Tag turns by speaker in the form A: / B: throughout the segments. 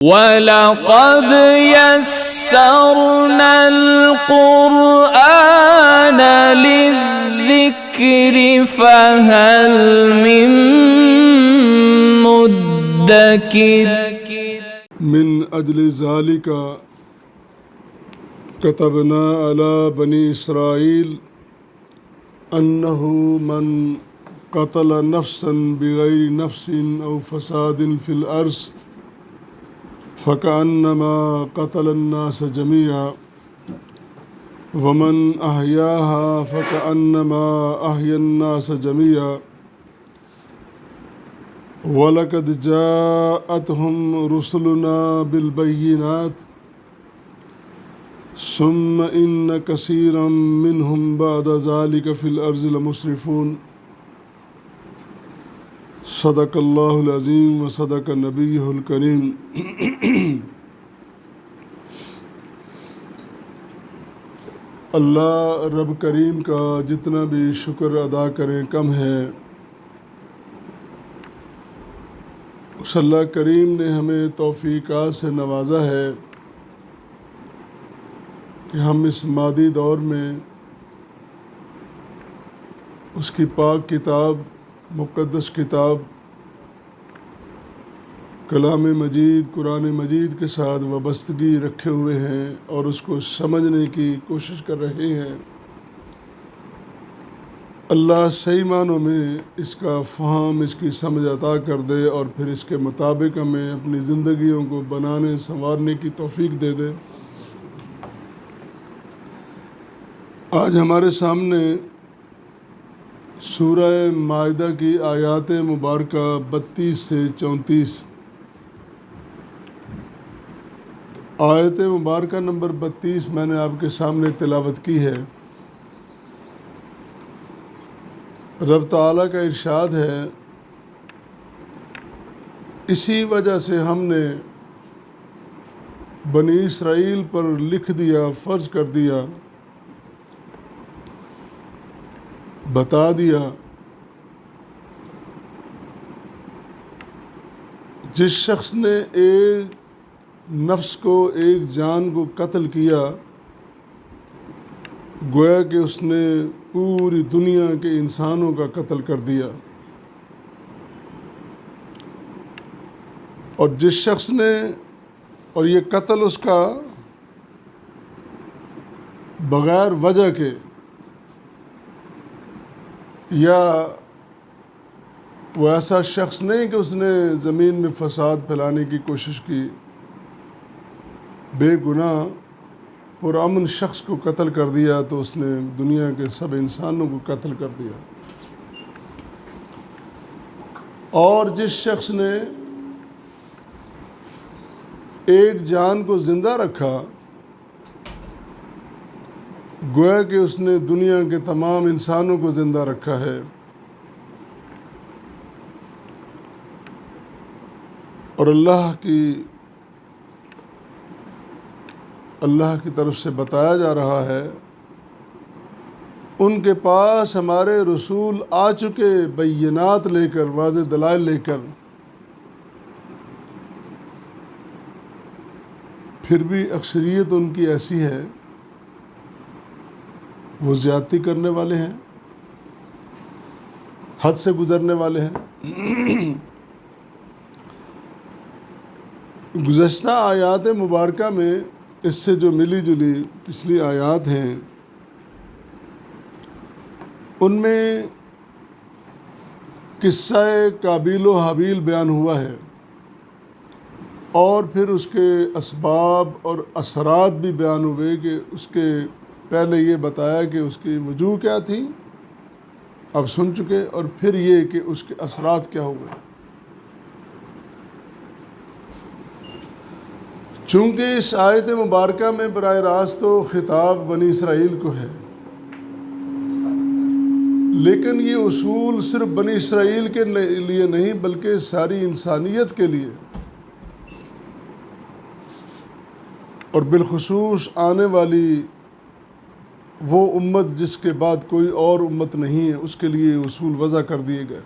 A: وَلَقَدْ يَسَّرْنَا الْقُرْآنَ لِلذِّكْرِ فَهَلْ مِن مُّدَّكِرٍ
B: من اجل ذلك كتبنا على بني اسرائيل انه من قتل نفسا بغير نفس او فساد في الارض فكأنما قتل الناس جميعا ومن أحياها فكأنما أحيا الناس جميعا وَلَقَدْ جَاءَتْهُمْ رُسُلُنَا بِالْبَيِّنَاتِ ثُمَّ إِنَّ كَثِيرًا مِّنْهُمْ بَعْدَ ذَلِكَ فِي الْأَرْضِ لَمُسْرِفُونَ صدق اللہ العظیم و صدق نبیہ الکریم۔ اللہ رب کریم کا جتنا بھی شکر ادا کریں کم ہے۔ اس اللہ کریم نے ہمیں توفیقات سے نوازا ہے کہ ہم اس مادی دور میں اس کی پاک کتاب، مقدس کتاب کلام مجید، قرآن مجید کے ساتھ وابستگی رکھے ہوئے ہیں اور اس کو سمجھنے کی کوشش کر رہے ہیں۔ اللہ صحیح معنوں میں اس کا فہم، اس کی سمجھ عطا کر دے اور پھر اس کے مطابق ہمیں اپنی زندگیوں کو بنانے سنوارنے کی توفیق دے دے۔ آج ہمارے سامنے سورہ مائدہ کی آیات مبارکہ 32 سے 34۔ آیت مبارکہ نمبر 32 میں نے آپ کے سامنے تلاوت کی ہے۔ رب تعالیٰ کا ارشاد ہے، اسی وجہ سے ہم نے بنی اسرائیل پر لکھ دیا، فرض کر دیا، بتا دیا، جس شخص نے ایک نفس کو، ایک جان کو قتل کیا، گویا کہ اس نے پوری دنیا کے انسانوں کا قتل کر دیا۔ اور جس شخص نے، اور یہ قتل اس کا بغیر وجہ کے، یا وہ ایسا شخص نہیں کہ اس نے زمین میں فساد پھیلانے کی کوشش کی، بے گناہ پرامن شخص کو قتل کر دیا تو اس نے دنیا کے سب انسانوں کو قتل کر دیا۔ اور جس شخص نے ایک جان کو زندہ رکھا، گویا کہ اس نے دنیا کے تمام انسانوں کو زندہ رکھا ہے۔ اور اللہ کی طرف سے بتایا جا رہا ہے، ان کے پاس ہمارے رسول آ چکے، بینات لے کر، واضح دلائل لے کر، پھر بھی اکثریت ان کی ایسی ہے، وہ زیادتی کرنے والے ہیں، حد سے گزرنے والے ہیں۔ گزشتہ آیات مبارکہ میں اس سے جو ملی جلی پچھلی آیات ہیں، ان میں قصہ قابیل و حابیل بیان ہوا ہے، اور پھر اس کے اسباب اور اثرات بھی بیان ہوئے کہ اس کے پہلے یہ بتایا کہ اس کی وجوہ کیا تھی، اب سن چکے، اور پھر یہ کہ اس کے اثرات کیا ہوئے۔ چونکہ اس آیت مبارکہ میں براہ راست تو خطاب بنی اسرائیل کو ہے، لیکن یہ اصول صرف بنی اسرائیل کے لیے نہیں بلکہ ساری انسانیت کے لیے، اور بالخصوص آنے والی وہ امت جس کے بعد کوئی اور امت نہیں ہے، اس کے لیے اصول وضع کر دیے گئے۔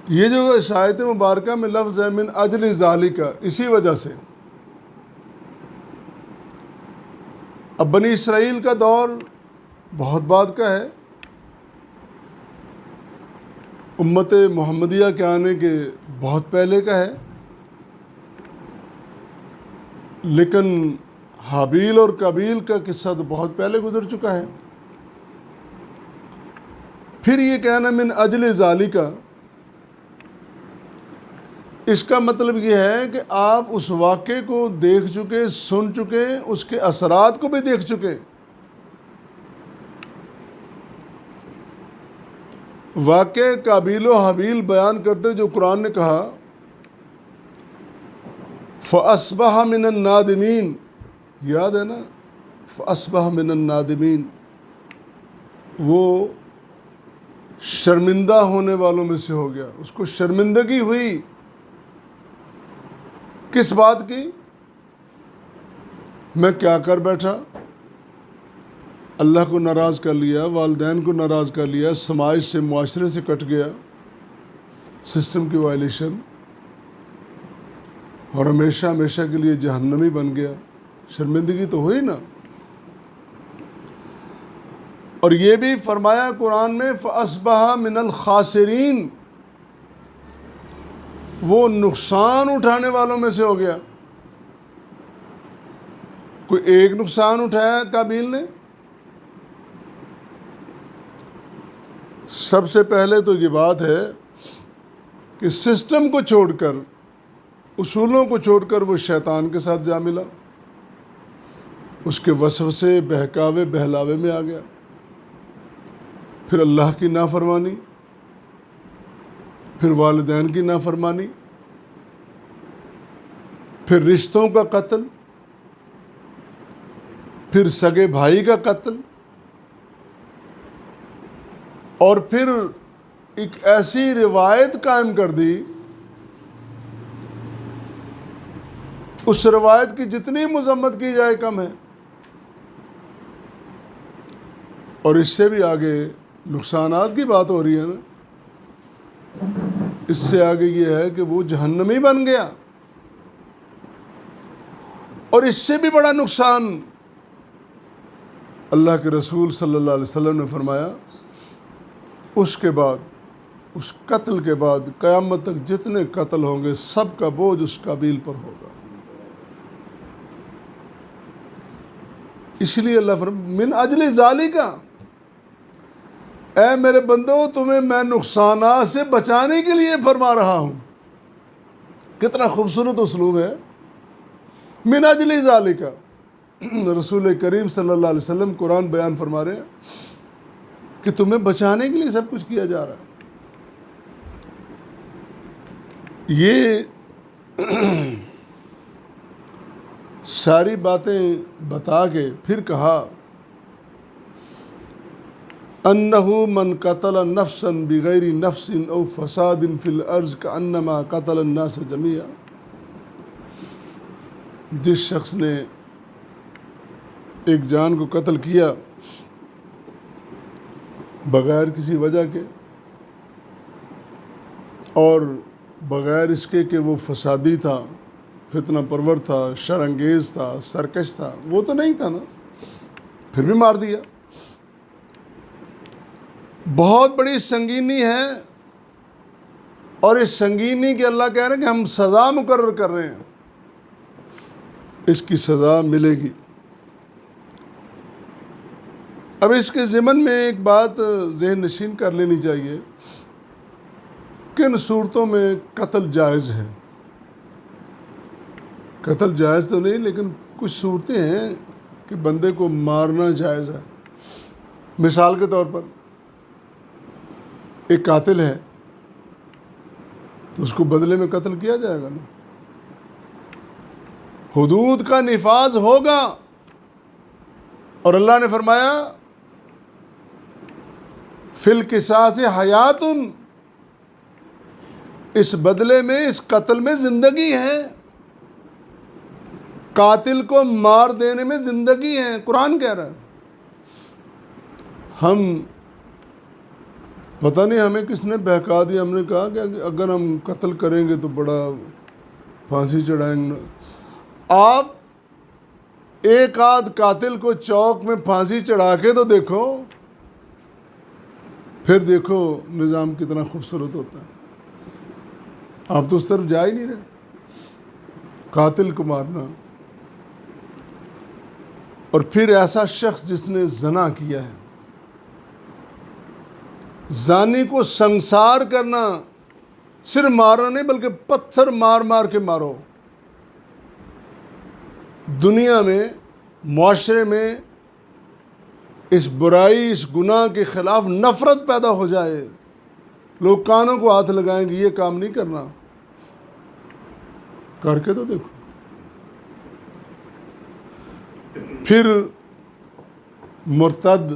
B: یہ جو اس آیت مبارکہ میں لفظ ہے من اجل ذالک، اسی وجہ سے اب بنی اسرائیل کا دور بہت بعد کا ہے، امت محمدیہ کے آنے کے بہت پہلے کا ہے، لیکن حابیل اور قابیل کا قصہ تو بہت پہلے گزر چکا ہے۔ پھر یہ کہنا من اجل ذالک، اس کا مطلب یہ ہے کہ آپ اس واقعے کو دیکھ چکے، سن چکے، اس کے اثرات کو بھی دیکھ چکے۔ واقع قابیل و حابیل بیان کرتے جو قرآن نے کہا فَأَصْبَحَ مِنَ النَّادِمِينَ، یاد ہے نا، فَأَصْبَحَ مِنَ النَّادِمِينَ، وہ شرمندہ ہونے والوں میں سے ہو گیا، اس کو شرمندگی ہوئی۔ کس بات کی؟ میں کیا کر بیٹھا، اللہ کو ناراض کر لیا، والدین کو ناراض کر لیا، سماج سے، معاشرے سے کٹ گیا، سسٹم کی وائلیشن، اور ہمیشہ ہمیشہ کے لیے جہنمی بن گیا۔ شرمندگی تو ہوئی نا۔ اور یہ بھی فرمایا قرآن میں فَأَصْبَحَ مِنَ الْخَاسِرِينَ، وہ نقصان اٹھانے والوں میں سے ہو گیا۔ کوئی ایک نقصان اٹھایا قابیل نے؟ سب سے پہلے تو یہ بات ہے کہ سسٹم کو چھوڑ کر، اصولوں کو چھوڑ کر وہ شیطان کے ساتھ جا ملا، اس کے وسوسے، بہکاوے، بہلاوے میں آ گیا۔ پھر اللہ کی نافرمانی، پھر والدین کی نافرمانی، پھر رشتوں کا قتل، پھر سگے بھائی کا قتل، اور پھر ایک ایسی روایت قائم کر دی، اس روایت کی جتنی مذمت کی جائے کم ہے۔ اور اس سے بھی آگے نقصانات کی بات ہو رہی ہے نا، اس سے آگے یہ ہے کہ وہ جہنمی بن گیا۔ اور اس سے بھی بڑا نقصان اللہ کے رسول صلی اللہ علیہ وسلم نے فرمایا، اس کے بعد، اس قتل کے بعد قیامت تک جتنے قتل ہوں گے سب کا بوجھ اس قابیل پر ہوگا۔ اس لیے اللہ فرمایا من اجل ذالک، اے میرے بندو تمہیں میں نقصانات سے بچانے کے لیے فرما رہا ہوں۔ کتنا خوبصورت اسلوب ہے، من اجل ذالک۔ رسول کریم صلی اللہ علیہ وسلم قرآن بیان فرما رہے ہیں کہ تمہیں بچانے کے لیے سب کچھ کیا جا رہا ہے۔ یہ ساری باتیں بتا کے پھر کہا انہ من قتل نفسا بغیر نفس او فساد فی الارض کانما قتل الناس جميعا، جس شخص نے ایک جان کو قتل کیا بغیر کسی وجہ کے، اور بغیر اس کے کہ وہ فسادی تھا، فتنہ پرور تھا، شر انگیز تھا، سرکش تھا، وہ تو نہیں تھا نا، پھر بھی مار دیا۔ بہت بڑی سنگینی ہے، اور اس سنگینی کے اللہ کہہ رہے ہیں کہ ہم سزا مقرر کر رہے ہیں، اس کی سزا ملے گی۔ اب اس کے ضمن میں ایک بات ذہن نشین کر لینی چاہیے، کن صورتوں میں قتل جائز ہے۔ قتل جائز تو نہیں، لیکن کچھ صورتیں ہیں کہ بندے کو مارنا جائز ہے۔ مثال کے طور پر ایک قاتل ہے تو اس کو بدلے میں قتل کیا جائے گا نا، حدود کا نفاذ ہوگا۔ اور اللہ نے فرمایا فی القصاص حیات، اس بدلے میں، اس قتل میں زندگی ہے، قاتل کو مار دینے میں زندگی ہے، قرآن کہہ رہا ہے۔ ہم پتہ نہیں ہمیں کس نے بہکا دیا، ہم نے کہا کہ اگر ہم قتل کریں گے تو بڑا پھانسی چڑھائیں گے۔ آپ ایک آدھ قاتل کو چوک میں پھانسی چڑھا کے تو دیکھو، پھر دیکھو نظام کتنا خوبصورت ہوتا ہے۔ آپ تو اس طرف جا ہی نہیں رہے، قاتل کو مارنا۔ اور پھر ایسا شخص جس نے زنا کیا ہے، زانی کو سنسار کرنا، صرف مارنا نہیں بلکہ پتھر مار مار کے مارو۔ دنیا میں، معاشرے میں اس برائی، اس گناہ کے خلاف نفرت پیدا ہو جائے، لوگ کانوں کو ہاتھ لگائیں گے، یہ کام نہیں کرنا۔ کر کے تو دیکھو۔ پھر مرتد،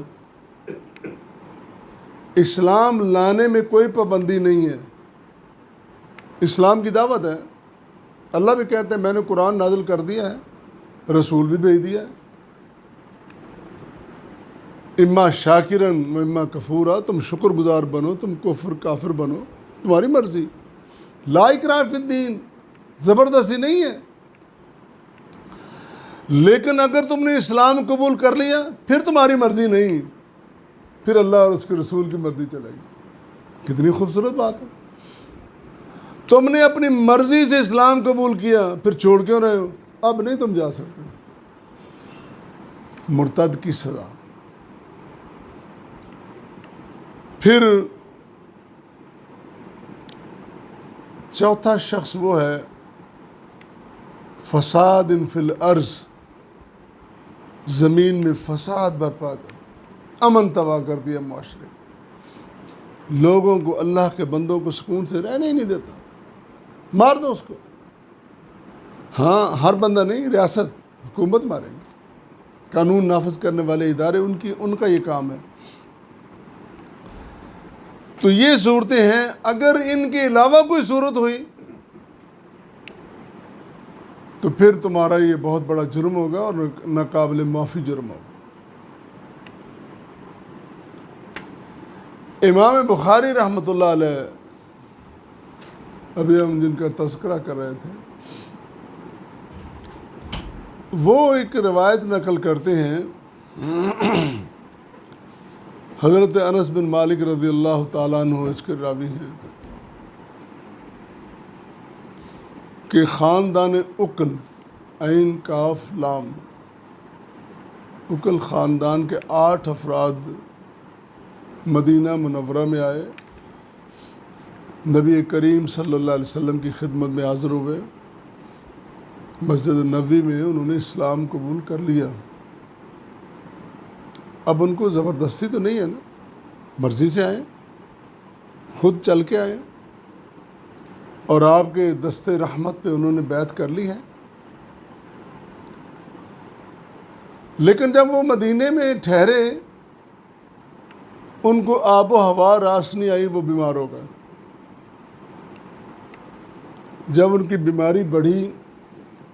B: اسلام لانے میں کوئی پابندی نہیں ہے، اسلام کی دعوت ہے۔ اللہ بھی کہتے ہیں میں نے قرآن نازل کر دیا ہے، رسول بھی بھیج دیا ہے، اما شاکرن و اما کفورا، تم شکر گزار بنو، تم کافر بنو، تمہاری مرضی۔ لا اکراہ فی الدین، زبردستی نہیں ہے۔ لیکن اگر تم نے اسلام قبول کر لیا پھر تمہاری مرضی نہیں، پھر اللہ اور اس کے رسول کی مرضی چلے گی۔ کتنی خوبصورت بات ہے۔ تم نے اپنی مرضی سے اسلام قبول کیا، پھر چھوڑ کیوں رہے ہو؟ اب نہیں تم جا سکتے۔ مرتد کی سزا۔ پھر چوتھا شخص وہ ہے فساد فی الارض، زمین میں فساد برپا کر امن تباہ کر دیا معاشرے، لوگوں کو، اللہ کے بندوں کو سکون سے رہنے ہی نہیں دیتا، مار دو اس کو۔ ہاں ہر بندہ نہیں، ریاست، حکومت مارے گی، قانون نافذ کرنے والے ادارے، ان کا یہ کام ہے۔ تو یہ صورتیں ہیں، اگر ان کے علاوہ کوئی صورت ہوئی تو پھر تمہارا یہ بہت بڑا جرم ہوگا اور ناقابل معافی جرم ہوگا۔ امام بخاری رحمۃ اللہ علیہ، ابھی ہم جن کا تذکرہ کر رہے تھے، وہ ایک روایت نقل کرتے ہیں، حضرت انس بن مالک رضی اللہ تعالیٰ عنہ اس کے راوی ہیں، کہ خاندان اکل، عین کاف لام، اکل خاندان کے 8 افراد مدینہ منورہ میں آئے، نبی کریم صلی اللہ علیہ وسلم کی خدمت میں حاضر ہوئے، مسجد نبوی میں انہوں نے اسلام قبول کر لیا۔ اب ان کو زبردستی تو نہیں ہے نا، مرضی سے آئے، خود چل کے آئے، اور آپ کے دست رحمت پہ انہوں نے بیعت کر لی ہے۔ لیکن جب وہ مدینے میں ٹھہرے، ان کو آب و ہوا راس نہیں آئی، وہ بیمار ہو گئے۔ جب ان کی بیماری بڑھی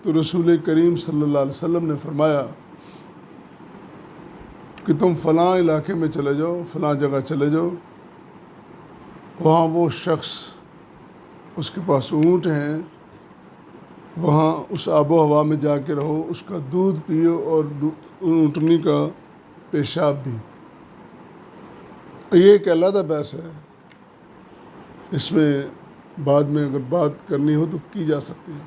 B: تو رسول کریم صلی اللہ علیہ وسلم نے فرمایا کہ تم فلاں علاقے میں چلے جاؤ، فلاں جگہ چلے جاؤ، وہاں وہ شخص، اس کے پاس اونٹ ہیں، وہاں اس آب و ہوا میں جا کے رہو، اس کا دودھ پیو اور اونٹنی کا پیشاب بھی۔ یہ ایک علیحدہ بحث ہے، اس میں بعد میں اگر بات کرنی ہو تو کی جا سکتی ہے۔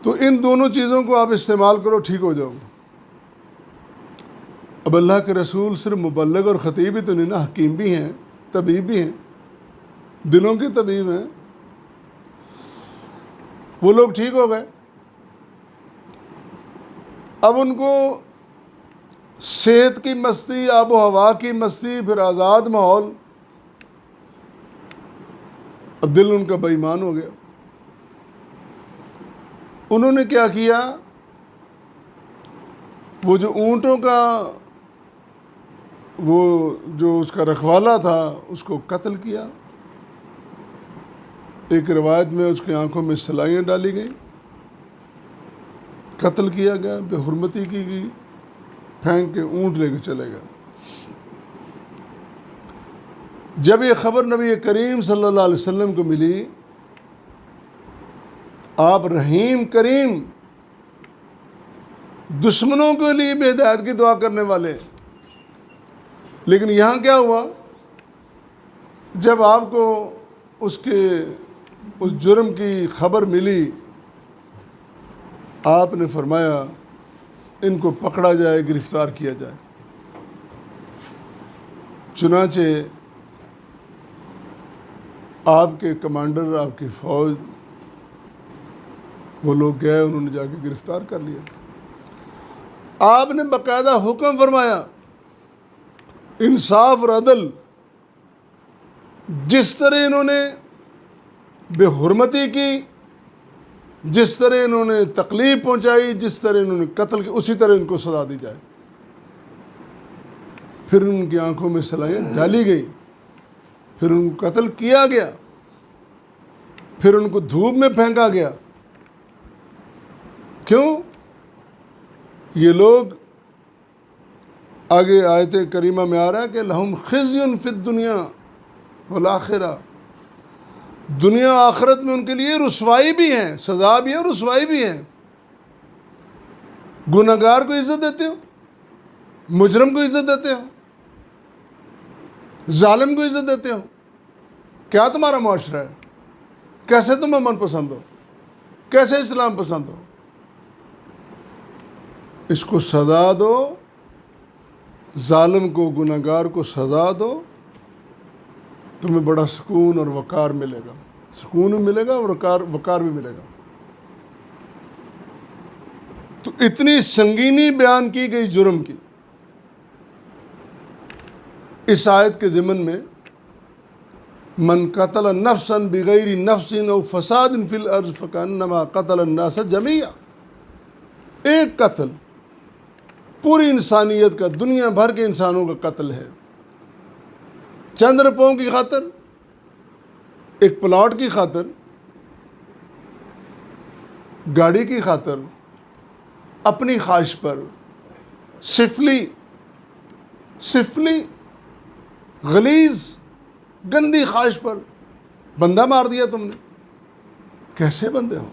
B: تو ان دونوں چیزوں کو آپ استعمال کرو، ٹھیک ہو جاؤ۔ اب اللہ کے رسول صرف مبلغ اور خطیب ہی تو نہیں نا، حکیم بھی ہیں، طبیب بھی ہیں، دلوں کے طبیب ہیں۔ وہ لوگ ٹھیک ہو گئے۔ اب ان کو صحت کی مستی، آب و ہوا کی مستی، پھر آزاد ماحول، اب دل ان کا بے ایمان ہو گیا۔ انہوں نے کیا کیا، وہ جو اونٹوں کا وہ جو اس کا رکھوالا تھا اس کو قتل کیا۔ ایک روایت میں اس کی آنکھوں میں سلائیاں ڈالی گئیں، قتل کیا گیا، بے حرمتی کی گئی، پھینک کے اونٹ لے کے چلے گئے۔ جب یہ خبر نبی کریم صلی اللہ علیہ وسلم کو ملی، آپ رحیم کریم، دشمنوں کے لیے بھی ہدایت کی دعا کرنے والے، لیکن یہاں کیا ہوا؟ جب آپ کو اس جرم کی خبر ملی، آپ نے فرمایا ان کو پکڑا جائے، گرفتار کیا جائے۔ چنانچہ آپ کے کمانڈر، آپ کی فوج، وہ لوگ گئے، انہوں نے جا کے گرفتار کر لیا۔ آپ نے باقاعدہ حکم فرمایا، انصاف اور عدل، جس طرح انہوں نے بے حرمتی کی، جس طرح انہوں نے تکلیف پہنچائی، جس طرح انہوں نے قتل کی، اسی طرح ان کو سزا دی جائے۔ پھر ان کی آنکھوں میں سلائیں ڈالی گئی، پھر ان کو قتل کیا گیا، پھر ان کو دھوپ میں پھینکا گیا۔ کیوں؟ یہ لوگ، آگے آیت کریمہ میں آ رہا ہے کہ لہم خزی فی الدنیا والآخرہ، دنیا آخرت میں ان کے لیے رسوائی بھی ہے، سزا بھی ہے، رسوائی بھی ہے۔ گنہگار کو عزت دیتے ہو، مجرم کو عزت دیتے ہو، ظالم کو عزت دیتے ہو، کیا تمہارا معاشرہ ہے؟ کیسے تم امن پسند ہو؟ کیسے اسلام پسند ہو؟ اس کو سزا دو، ظالم کو، گنہگار کو سزا دو، تمہیں بڑا سکون اور وقار ملے گا، سکون بھی ملے گا اور وقار بھی ملے گا۔ تو اتنی سنگینی بیان کی گئی جرم کی اس آیت کے ضمن میں، من قتل نفسا بغیر نفس او فساد فی الارض فکانما قتل الناس جمیعا، ایک قتل پوری انسانیت کا، دنیا بھر کے انسانوں کا قتل ہے، چند روپوں کی خاطر، ایک پلاٹ کی خاطر، گاڑی کی خاطر، اپنی خواہش پر، سفلی غلیظ گندی خواہش پر بندہ مار دیا تم نے۔ کیسے بندے ہو؟